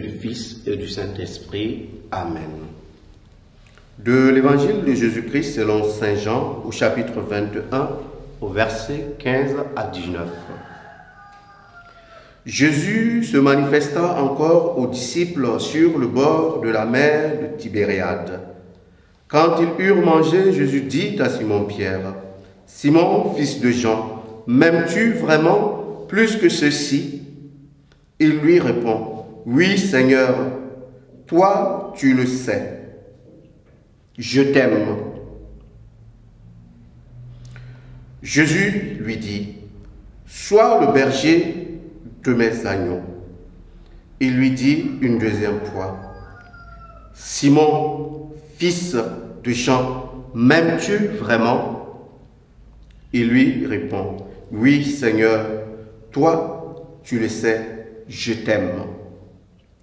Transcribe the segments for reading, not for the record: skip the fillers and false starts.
du Fils et du Saint-Esprit. Amen. De l'Évangile de Jésus-Christ selon Saint Jean, au chapitre 21, au verset 15 à 19. Jésus se manifesta encore aux disciples sur le bord de la mer de Tibériade. Quand ils eurent mangé, Jésus dit à Simon-Pierre, « Simon, fils de Jean, m'aimes-tu vraiment plus que ceux-ci » Il lui répond, « Oui, Seigneur, toi tu le sais. Je t'aime. » Jésus lui dit, « Sois le berger de mes agneaux. » Il lui dit une deuxième fois, « Simon, fils de Jean, m'aimes-tu vraiment ?» Il lui répond, « Oui, Seigneur, toi tu le sais, je t'aime. »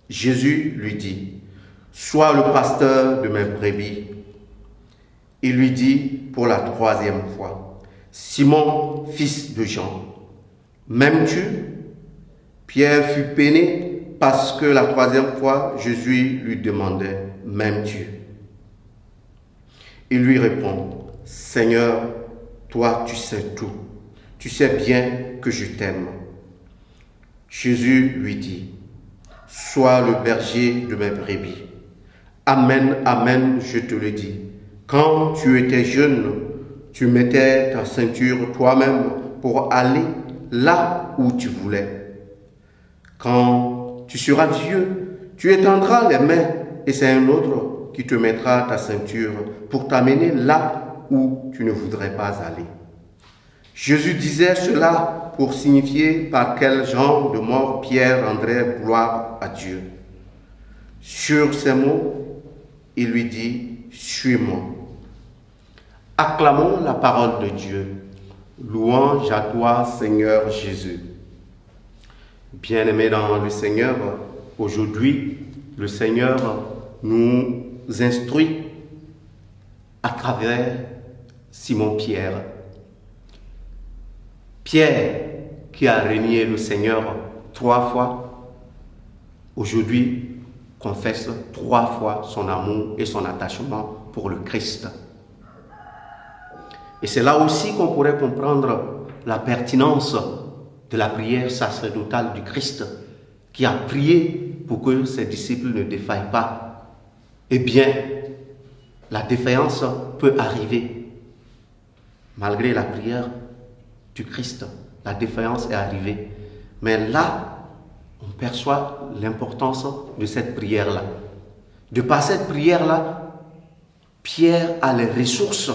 Jésus lui dit, « Sois le pasteur de mes brebis. » Il lui dit pour la troisième fois, « Simon, fils de Jean, m'aimes-tu » Pierre fut peiné parce que la troisième fois, Jésus lui demandait, « M'aimes-tu » Il lui répond, « Seigneur, toi tu sais tout, tu sais bien que je t'aime. » Jésus lui dit, « Sois le berger de mes brebis. Amen, amen, je te le dis. Quand tu étais jeune, tu mettais ta ceinture toi-même pour aller là où tu voulais. Quand tu seras vieux, tu étendras les mains et c'est un autre qui te mettra ta ceinture pour t'amener là où tu ne voudrais pas aller. » Jésus disait cela pour signifier par quel genre de mort Pierre rendrait gloire à Dieu. Sur ces mots, il lui dit, « Suis-moi. » Acclamons la parole de Dieu. Louange à toi, Seigneur Jésus. Bien-aimés dans le Seigneur, aujourd'hui, le Seigneur nous instruit à travers Simon-Pierre. Pierre, qui a renié le Seigneur 3 fois, aujourd'hui confesse 3 fois son amour et son attachement pour le Christ. Et c'est là aussi qu'on pourrait comprendre la pertinence de la prière sacerdotale du Christ, qui a prié pour que ses disciples ne défaillent pas. Eh bien, la défaillance peut arriver. Malgré la prière du Christ, la défaillance est arrivée. Mais là, on perçoit l'importance de cette prière-là. De par cette prière-là, Pierre a les ressources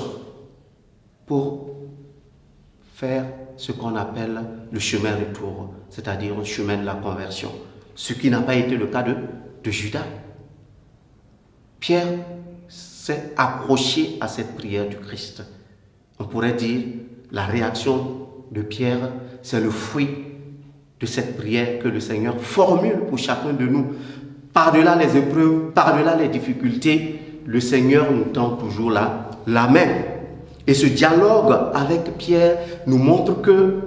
pour faire ce qu'on appelle le chemin retour, c'est-à-dire le chemin de la conversion, ce qui n'a pas été le cas de Judas. Pierre s'est accroché à cette prière du Christ. On pourrait dire la réaction de Pierre, c'est le fruit de cette prière que le Seigneur formule pour chacun de nous. Par-delà les épreuves, par-delà les difficultés, le Seigneur nous tend toujours la main. Et ce dialogue avec Pierre nous montre que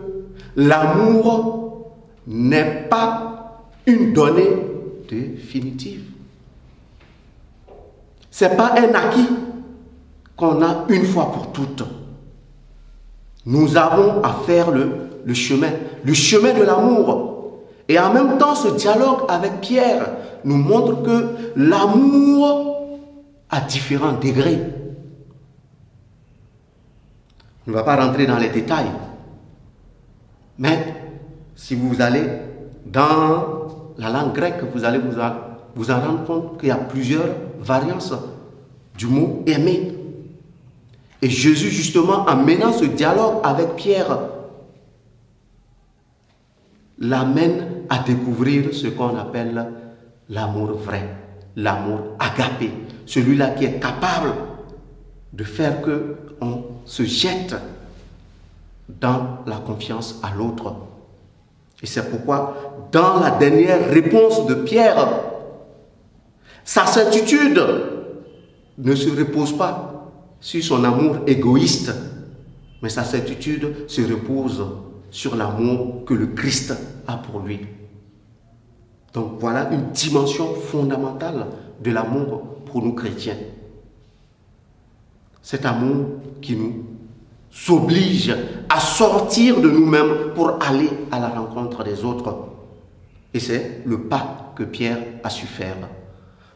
l'amour n'est pas une donnée définitive. Ce n'est pas un acquis qu'on a une fois pour toutes. Nous avons à faire le chemin de l'amour. Et en même temps, ce dialogue avec Pierre nous montre que l'amour a différents degrés. On ne va pas rentrer dans les détails. Mais si vous allez dans la langue grecque, vous allez vous en rendre compte qu'il y a plusieurs variantes du mot « aimer ». Et Jésus, justement, en menant ce dialogue avec Pierre, l'amène à découvrir ce qu'on appelle l'amour vrai, l'amour agapé, celui-là qui est capable de faire qu'on se jette dans la confiance à l'autre. Et c'est pourquoi, dans la dernière réponse de Pierre, sa certitude ne se repose pas sur son amour égoïste, mais sa certitude se repose sur l'amour que le Christ a pour lui. Donc voilà une dimension fondamentale de l'amour pour nous chrétiens. Cet amour qui nous oblige à sortir de nous-mêmes pour aller à la rencontre des autres. Et c'est le pas que Pierre a su faire.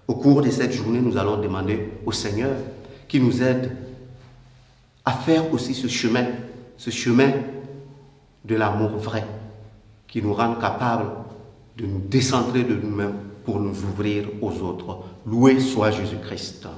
Au cours de cette journée, nous allons demander au Seigneur qui nous aide à faire aussi ce chemin de l'amour vrai, qui nous rend capables de nous décentrer de nous-mêmes pour nous ouvrir aux autres. Loué soit Jésus-Christ.